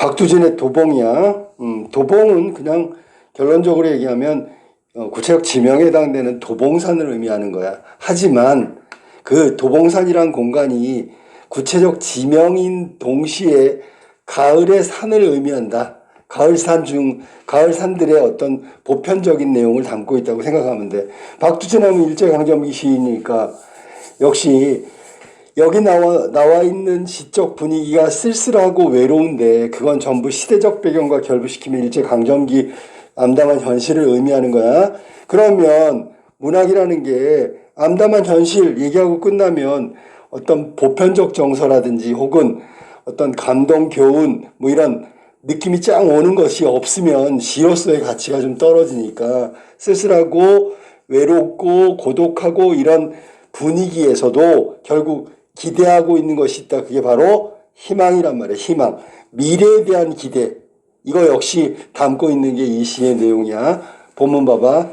박두진의 도봉이야. 도봉은 그냥 결론적으로 얘기하면 구체적 지명에 해당되는 도봉산을 의미하는 거야. 하지만 그 도봉산이란 공간이 구체적 지명인 동시에 가을의 산을 의미한다. 가을 산들의 어떤 보편적인 내용을 담고 있다고 생각하면 돼. 박두진하면 일제강점기 시이니까 역시 여기 나와 있는 시적 분위기가 쓸쓸하고 외로운데 그건 전부 시대적 배경과 결부시키면 일제강점기 암담한 현실을 의미하는 거야. 그러면 문학이라는 게 암담한 현실 얘기하고 끝나면 어떤 보편적 정서라든지 혹은 어떤 감동, 교훈 뭐 이런 느낌이 쫙 오는 것이 없으면 시로서의 가치가 좀 떨어지니까 쓸쓸하고 외롭고 고독하고 이런 분위기에서도 결국 기대하고 있는 것이 있다. 그게 바로 희망이란 말이에요. 희망. 미래에 대한 기대. 이거 역시 담고 있는 게 이 시의 내용이야. 본문 봐봐.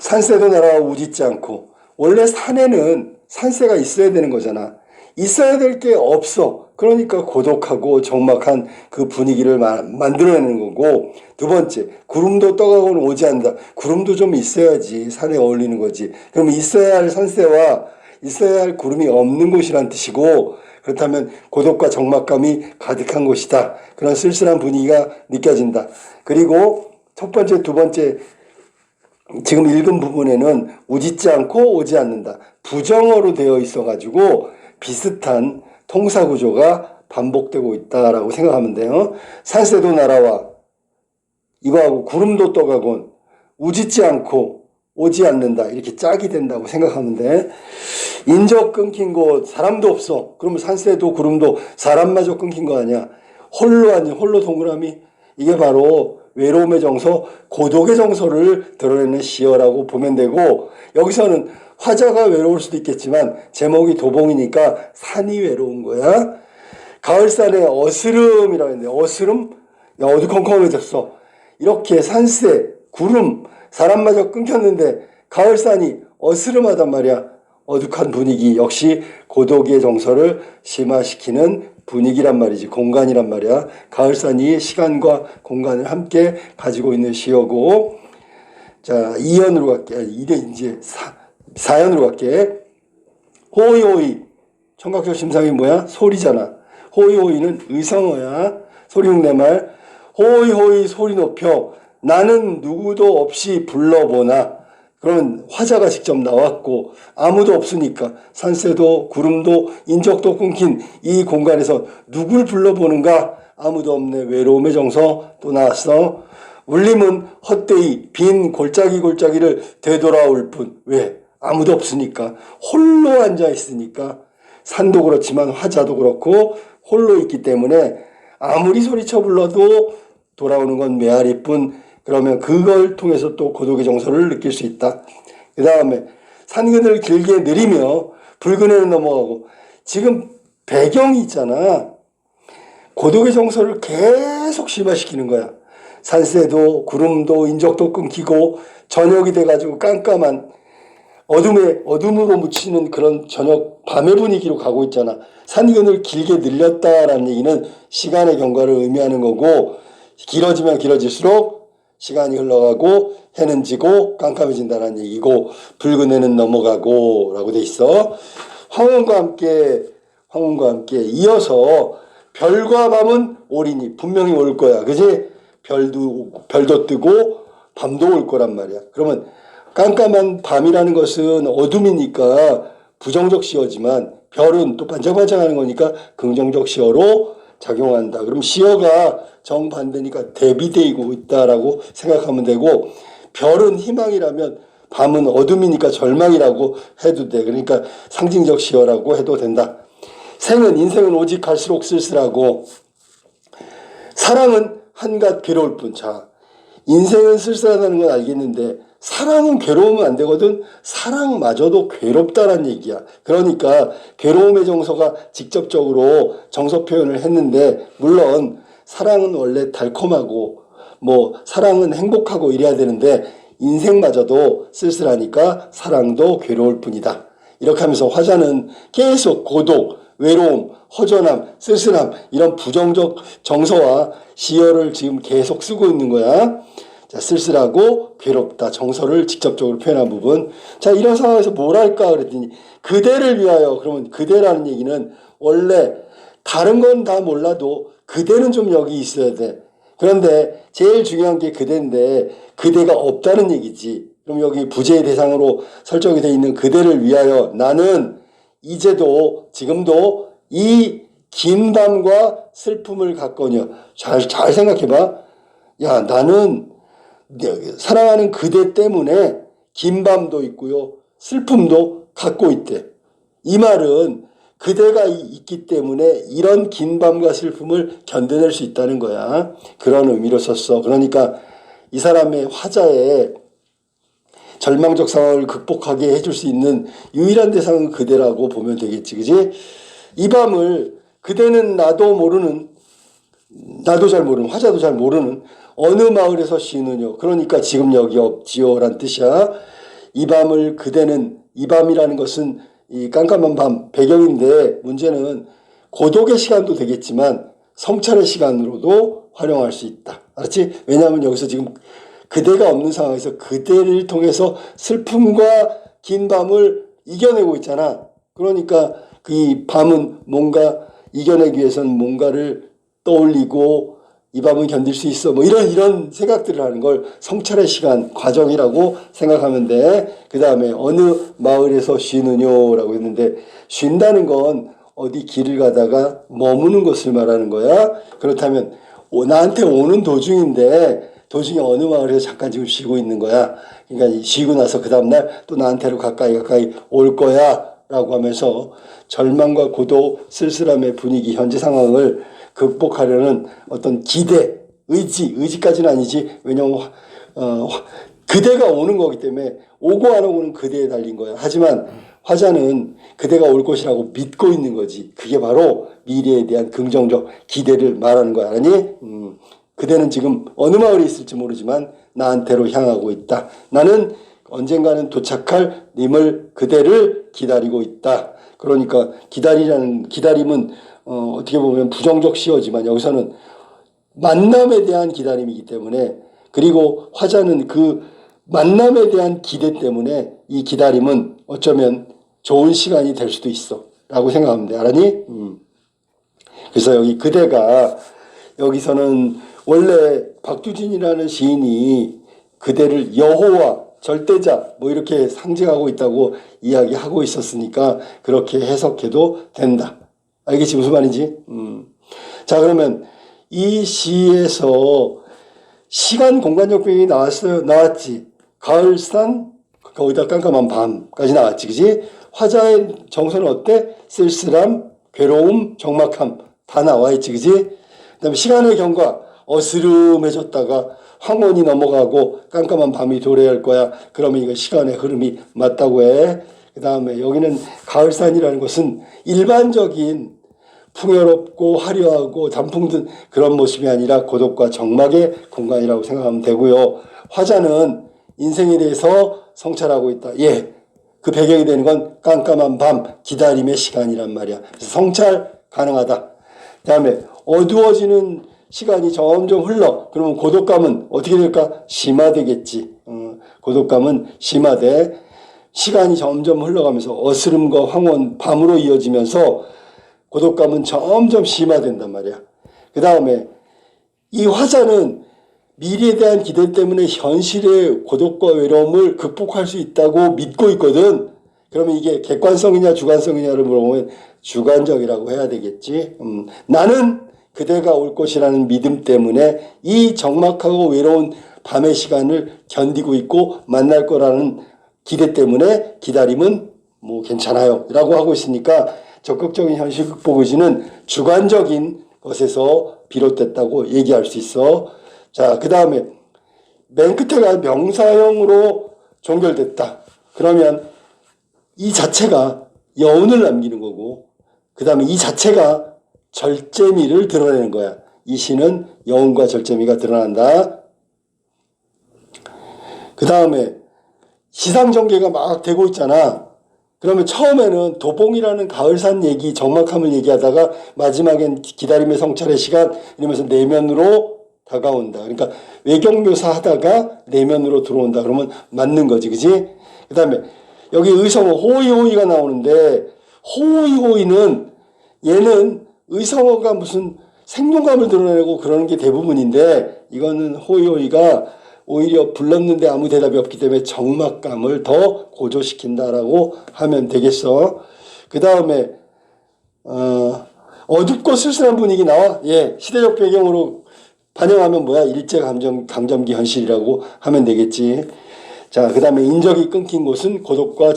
산새도 날아와 우짖지 않고. 원래 산에는 산새가 있어야 되는 거잖아. 있어야 될 게 없어. 그러니까 고독하고 적막한 그 분위기를 만들어내는 거고. 두 번째, 구름도 떠가고는 오지 않는다. 구름도 좀 있어야지 산에 어울리는 거지. 그럼 있어야 할 산새와 있어야 할 구름이 없는 곳이란 뜻이고, 그렇다면 고독과 적막감이 가득한 곳이다. 그런 쓸쓸한 분위기가 느껴진다. 그리고 첫 번째, 두 번째 지금 읽은 부분에는 우짖지 않고 오지 않는다. 부정어로 되어 있어가지고 비슷한 통사구조가 반복되고 있다라고 생각하면 돼요. 산새도 날아와 이거하고 구름도 떠가곤 우짖지 않고 오지 않는다. 이렇게 짝이 된다고 생각하면 돼. 인적 끊긴 곳 사람도 없어. 그러면 산새도 구름도 사람마저 끊긴 거 아니야. 홀로 앉은 홀로 동그라미. 이게 바로 외로움의 정서, 고독의 정서를 드러내는 시어라고 보면 되고, 여기서는 화자가 외로울 수도 있겠지만 제목이 도봉이니까 산이 외로운 거야. 가을산에 어스름이라고 했는데 어스름? 야, 어두컴컴해졌어. 이렇게 산새, 구름, 사람마저 끊겼는데 가을산이 어스름하단 말이야. 어둑한 분위기 역시 고독의 정서를 심화시키는 분위기란 말이지. 공간이란 말이야. 가을산이 시간과 공간을 함께 가지고 있는 시어고. 자, 2연으로 갈게. 이제 4연으로 갈게. 호이호이. 청각적 심상이 뭐야? 소리잖아. 호이호이는 의성어야. 소리흉내말. 호이호이 소리 높여 나는 누구도 없이 불러보나. 그러면 화자가 직접 나왔고 아무도 없으니까 산새도 구름도 인적도 끊긴 이 공간에서 누굴 불러보는가. 아무도 없네. 외로움의 정서 또 나왔어. 울림은 헛되이 빈 골짜기를 되돌아올 뿐. 왜? 아무도 없으니까. 홀로 앉아있으니까. 산도 그렇지만 화자도 그렇고 홀로 있기 때문에 아무리 소리쳐 불러도 돌아오는 건 메아리뿐. 그러면 그걸 통해서 또 고독의 정서를 느낄 수 있다. 그 다음에 산근을 길게 내리며 붉은해는 넘어가고. 지금 배경이 있잖아. 고독의 정서를 계속 심화시키는 거야. 산새도 구름도 인적도 끊기고 저녁이 돼가지고 깜깜한 어둠으로 묻히는 그런 저녁 밤의 분위기로 가고 있잖아. 산근을 길게 늘렸다라는 얘기는 시간의 경과를 의미하는 거고, 길어지면 길어질수록 시간이 흘러가고 해는 지고 깜깜해진다는 얘기고, 붉은 해는 넘어가고 라고 돼 있어. 황혼과 함께 이어서 별과 밤은 오리니. 분명히 올 거야. 그지? 별도 뜨고 밤도 올 거란 말이야. 그러면 깜깜한 밤이라는 것은 어둠이니까 부정적 시어지만 별은 또 반짝반짝하는 거니까 긍정적 시어로 작용한다. 그럼 시어가 정반대니까 대비되고 있다라고 생각하면 되고, 별은 희망이라면 밤은 어둠이니까 절망이라고 해도 돼. 그러니까 상징적 시어라고 해도 된다. 인생은 오직 갈수록 쓸쓸하고 사랑은 한갓 괴로울 뿐. 자, 인생은 쓸쓸하다는 건 알겠는데 사랑은 괴로우면 안 되거든. 사랑마저도 괴롭다란 얘기야. 그러니까 괴로움의 정서가 직접적으로 정서 표현을 했는데, 물론 사랑은 원래 달콤하고 사랑은 행복하고 이래야 되는데 인생마저도 쓸쓸하니까 사랑도 괴로울 뿐이다. 이렇게 하면서 화자는 계속 고독, 외로움, 허전함, 쓸쓸함 이런 부정적 정서와 시어를 지금 계속 쓰고 있는 거야. 자, 쓸쓸하고 괴롭다 정서를 직접적으로 표현한 부분. 자, 이런 상황에서 뭘 할까 그랬더니 그대를 위하여. 그러면 그대라는 얘기는 원래 다른 건 다 몰라도 그대는 좀 여기 있어야 돼. 그런데 제일 중요한 게 그대인데 그대가 없다는 얘기지. 그럼 여기 부재의 대상으로 설정이 되어 있는 그대를 위하여 나는 이제도 지금도 이 긴 밤과 슬픔을 갖거니와. 잘 생각해봐. 야, 나는 사랑하는 그대 때문에 긴 밤도 있고요. 슬픔도 갖고 있대. 이 말은 그대가 있기 때문에 이런 긴 밤과 슬픔을 견뎌낼 수 있다는 거야. 그런 의미로 썼어. 그러니까 이 사람의 화자에 절망적 상황을 극복하게 해줄 수 있는 유일한 대상은 그대라고 보면 되겠지. 그지? 이 밤을 그대는 나도 잘 모르는, 화자도 잘 모르는 어느 마을에서 쉬느뇨. 그러니까 지금 여기 없지요 란 뜻이야. 이 밤을 그대는, 이 밤이라는 것은 이 깜깜한 밤 배경인데 문제는 고독의 시간도 되겠지만 성찰의 시간으로도 활용할 수 있다. 알았지? 왜냐하면 여기서 지금 그대가 없는 상황에서 그대를 통해서 슬픔과 긴 밤을 이겨내고 있잖아. 그러니까 이 밤은 뭔가 이겨내기 위해서는 뭔가를 떠올리고 이 밤은 견딜 수 있어. 뭐 이런 생각들을 하는 걸 성찰의 시간, 과정이라고 생각하면 돼. 그 다음에 어느 마을에서 쉬느뇨라고 했는데 쉰다는 건 어디 길을 가다가 머무는 것을 말하는 거야. 그렇다면 나한테 오는 도중인데 도중에 어느 마을에서 잠깐 지금 쉬고 있는 거야. 그러니까 쉬고 나서 그 다음날 또 나한테로 가까이 올 거야 라고 하면서 절망과 고독, 쓸쓸함의 분위기, 현재 상황을 극복하려는 어떤 기대, 의지까지는 아니지. 왜냐하면 그대가 오는 거기 때문에 오고 안 오고는 그대에 달린 거야. 하지만 화자는 그대가 올 것이라고 믿고 있는 거지. 그게 바로 미래에 대한 긍정적 기대를 말하는 거야. 아니? 그대는 지금 어느 마을에 있을지 모르지만 나한테로 향하고 있다. 나는 언젠가는 도착할 님을 그대를 기다리고 있다. 그러니까 기다림은 어떻게 보면 부정적 시어지만 여기서는 만남에 대한 기다림이기 때문에, 그리고 화자는 그 만남에 대한 기대 때문에 이 기다림은 어쩌면 좋은 시간이 될 수도 있어 라고 생각하면 돼. 알았니? 그래서 여기 그대가, 여기서는 원래 박두진이라는 시인이 그대를 여호와, 절대자 뭐 이렇게 상징하고 있다고 이야기하고 있었으니까 그렇게 해석해도 된다. 알겠지? 무슨 말인지? 자, 그러면 이 시에서 시간 공간적 배경이 나왔지. 가을산, 거기다 깜깜한 밤까지 나왔지. 그지? 화자의 정서는 어때? 쓸쓸함, 괴로움, 적막함 다 나와 있지. 그지? 그 다음에 시간의 경과, 어스름해졌다가 황혼이 넘어가고 깜깜한 밤이 도래할 거야. 그러면 이거 시간의 흐름이 맞다고 해. 그 다음에 여기는 가을산이라는 것은 일반적인 풍요롭고 화려하고 단풍 든 그런 모습이 아니라 고독과 적막의 공간이라고 생각하면 되고요. 화자는 인생에 대해서 성찰하고 있다. 예, 그 배경이 되는 건 깜깜한 밤, 기다림의 시간이란 말이야. 그래서 성찰 가능하다. 그 다음에 어두워지는 시간이 점점 흘러. 그러면 고독감은 어떻게 될까? 심화되겠지. 고독감은 심화돼. 시간이 점점 흘러가면서 어스름과 황혼, 밤으로 이어지면서 고독감은 점점 심화된단 말이야. 그 다음에 이 화자는 미래에 대한 기대 때문에 현실의 고독과 외로움을 극복할 수 있다고 믿고 있거든. 그러면 이게 객관성이냐 주관성이냐를 물어보면 주관적이라고 해야 되겠지. 나는 그대가 올 것이라는 믿음 때문에 이 적막하고 외로운 밤의 시간을 견디고 있고 만날 거라는 기대 때문에 기다림은 뭐 괜찮아요 라고 하고 있으니까 적극적인 현실 극복 의지는 주관적인 것에서 비롯됐다고 얘기할 수 있어. 자, 그 다음에 맨 끝에가 명사형으로 종결됐다. 그러면 이 자체가 여운을 남기는 거고, 그 다음에 이 자체가 절제미를 드러내는 거야. 이 시는 여운과 절제미가 드러난다. 그 다음에 시상전개가 막 되고 있잖아. 그러면 처음에는 도봉이라는 가을산 얘기, 적막함을 얘기하다가 마지막엔 기다림의 성찰의 시간 이러면서 내면으로 다가온다. 그러니까 외경묘사 하다가 내면으로 들어온다. 그러면 맞는 거지, 그지? 그 다음에 여기 의성어 호이호이가 나오는데 호이호이는 얘는 의성어가 무슨 생동감을 드러내고 그러는 게 대부분인데 이거는 호이호이가 오히려 불렀는데 아무 대답이 없기 때문에 적막감을 더 고조시킨다라고 하면 되겠어. 그 다음에 어둡고 쓸쓸한 분위기 나와. 예, 시대적 배경으로 반영하면 뭐야? 강점기 현실이라고 하면 되겠지. 자, 그 다음에 인적이 끊긴 곳은 고독과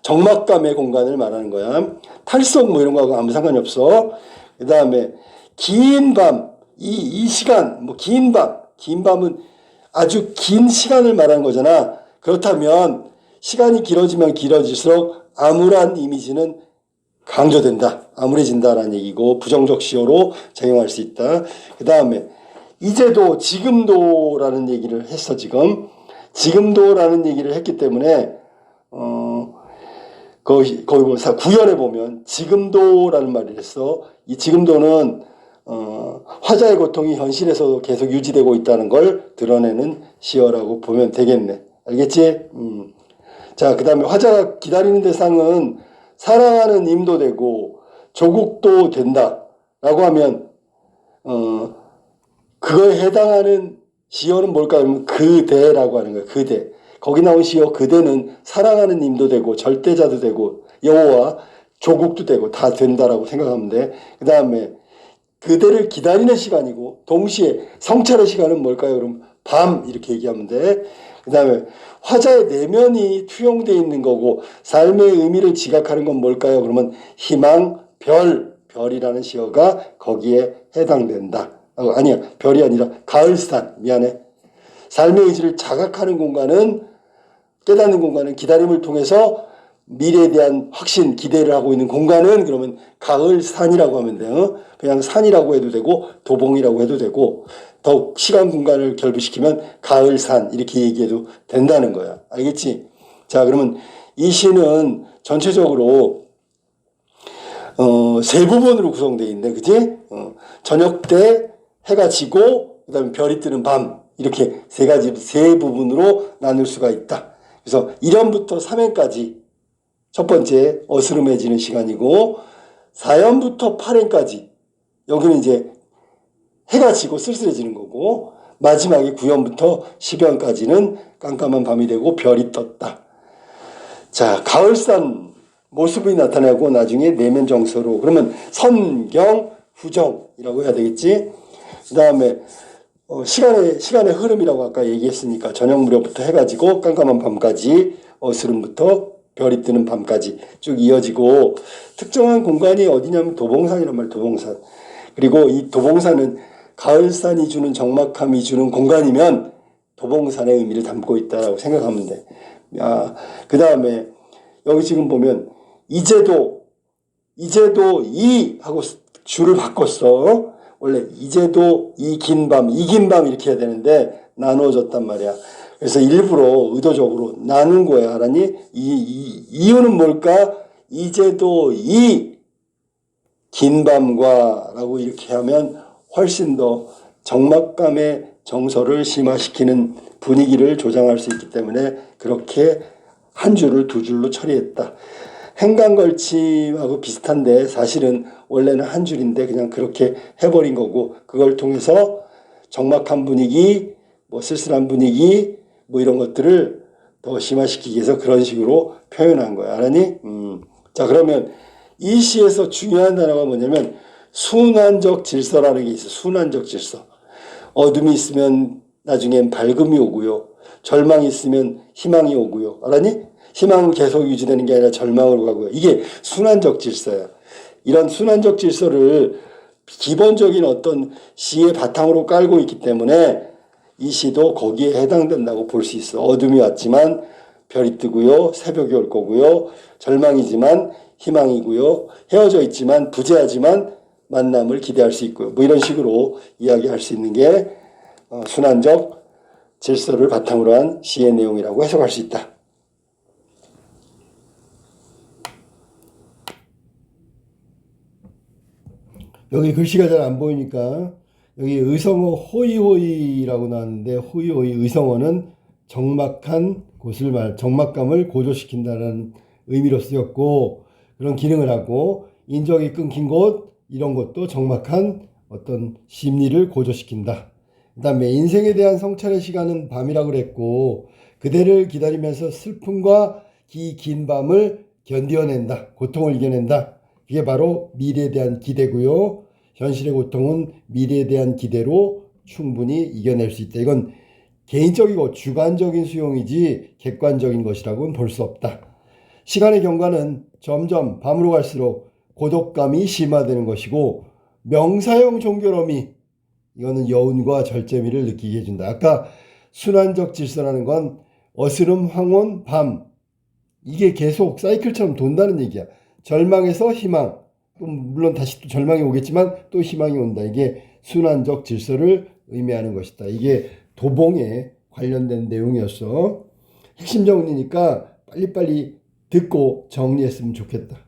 적막감의 공간을 말하는 거야. 탈속 뭐 이런 거하고 아무 상관이 없어. 그 다음에 긴 밤, 이 시간, 긴 밤은 아주 긴 시간을 말하는 거잖아. 그렇다면 시간이 길어지면 길어질수록 암울한 이미지는 강조된다. 암울해진다라는 얘기고 부정적 시효로 작용할 수 있다. 그 다음에 이제도 지금도라는 얘기를 했어. 지금도라는 얘기를 했기 때문에 거기 구연에 보면 지금도라는 말을 했어. 이 지금도는 화자의 고통이 현실에서도 계속 유지되고 있다는 걸 드러내는 시어라고 보면 되겠네. 알겠지? 자, 그 다음에 화자가 기다리는 대상은 사랑하는 임도 되고 조국도 된다 라고 하면 그거에 해당하는 시어는 뭘까 하면 그대라고 하는 거야. 그대. 거기 나온 시어 그대는 사랑하는 임도 되고 절대자도 되고 여호와 조국도 되고 다 된다라고 생각하면 돼. 그 다음에 그대를 기다리는 시간이고 동시에 성찰의 시간은 뭘까요? 그럼 밤 이렇게 얘기하면 돼. 그 다음에 화자의 내면이 투영되어 있는 거고 삶의 의미를 지각하는 건 뭘까요? 그러면 희망, 별이라는 시어가 거기에 해당된다. 아니야, 별이 아니라 가을산. 미안해. 삶의 의지를 자각하는 공간은 깨닫는 공간은 기다림을 통해서 미래에 대한 확신, 기대를 하고 있는 공간은 그러면 가을산이라고 하면 돼요. 그냥 산이라고 해도 되고 도봉이라고 해도 되고 더욱 시간 공간을 결부시키면 가을산 이렇게 얘기해도 된다는 거야. 알겠지? 자, 그러면 이 시는 전체적으로 세 부분으로 구성되어 있는데, 그치? 저녁 때 해가 지고 그다음에 별이 뜨는 밤 이렇게 세 부분으로 나눌 수가 있다. 그래서 1연부터 3연까지 첫 번째 어스름해지는 시간이고 4연부터 8연까지 여기는 이제 해가 지고 쓸쓸해지는 거고 마지막에 9연부터 10연까지는 깜깜한 밤이 되고 별이 떴다. 자, 가을산 모습이 나타나고 나중에 내면 정서로 그러면 선경 후정이라고 해야 되겠지. 그 다음에 시간의 흐름이라고 아까 얘기했으니까 저녁 무렵부터 해가 지고 깜깜한 밤까지 어스름부터 별이 뜨는 밤까지 쭉 이어지고 특정한 공간이 어디냐면 도봉산이란 말이에요. 도봉산. 그리고 이 도봉산은 가을산이 주는 적막함이 주는 공간이면 도봉산의 의미를 담고 있다라고 생각하면 돼. 그 다음에 여기 지금 보면 이제도 이 하고 줄을 바꿨어. 원래 이제도 이 긴 밤 이렇게 해야 되는데 나누어졌단 말이야. 그래서 일부러 의도적으로 나눈 거야. 알았니? 이유는 뭘까? 이제도 이 긴 밤과 라고 이렇게 하면 훨씬 더 적막감의 정서를 심화시키는 분위기를 조장할 수 있기 때문에 그렇게 한 줄을 두 줄로 처리했다. 행간걸침하고 비슷한데 사실은 원래는 한 줄인데 그냥 그렇게 해버린 거고 그걸 통해서 적막한 분위기, 뭐 쓸쓸한 분위기, 뭐 이런 것들을 더 심화시키기 위해서 그런 식으로 표현한 거야. 알았니? 자, 그러면 이 시에서 중요한 단어가 뭐냐면 순환적 질서라는 게 있어. 순환적 질서. 어둠이 있으면 나중엔 밝음이 오고요. 절망이 있으면 희망이 오고요. 알았니? 희망은 계속 유지되는 게 아니라 절망으로 가고요. 이게 순환적 질서야. 이런 순환적 질서를 기본적인 어떤 시의 바탕으로 깔고 있기 때문에 이 시도 거기에 해당된다고 볼 수 있어. 어둠이 왔지만 별이 뜨고요. 새벽이 올 거고요. 절망이지만 희망이고요. 헤어져 있지만 부재하지만 만남을 기대할 수 있고요. 뭐 이런 식으로 이야기할 수 있는 게 순환적 질서를 바탕으로 한 시의 내용이라고 해석할 수 있다. 여기 글씨가 잘 안 보이니까 여기 의성어 호이호이라고 나왔는데 호이호이 의성어는 적막한 곳을 적막감을 고조시킨다는 의미로 쓰였고 그런 기능을 하고 인적이 끊긴 곳 이런 것도 적막한 어떤 심리를 고조시킨다. 그다음에 인생에 대한 성찰의 시간은 밤이라고 그랬고 그대를 기다리면서 슬픔과 이 긴 밤을 견뎌낸다. 고통을 이겨낸다. 그게 바로 미래에 대한 기대고요. 현실의 고통은 미래에 대한 기대로 충분히 이겨낼 수 있다. 이건 개인적이고 주관적인 수용이지 객관적인 것이라고는 볼 수 없다. 시간의 경과는 점점 밤으로 갈수록 고독감이 심화되는 것이고 명사형 종결어미 이거는 여운과 절제미를 느끼게 해준다. 아까 순환적 질서라는 건 어스름, 황혼, 밤 이게 계속 사이클처럼 돈다는 얘기야. 절망에서 희망, 또 물론 다시 또 절망이 오겠지만 또 희망이 온다. 이게 순환적 질서를 의미하는 것이다. 이게 도봉에 관련된 내용이었어. 핵심 정리니까 빨리빨리 듣고 정리했으면 좋겠다.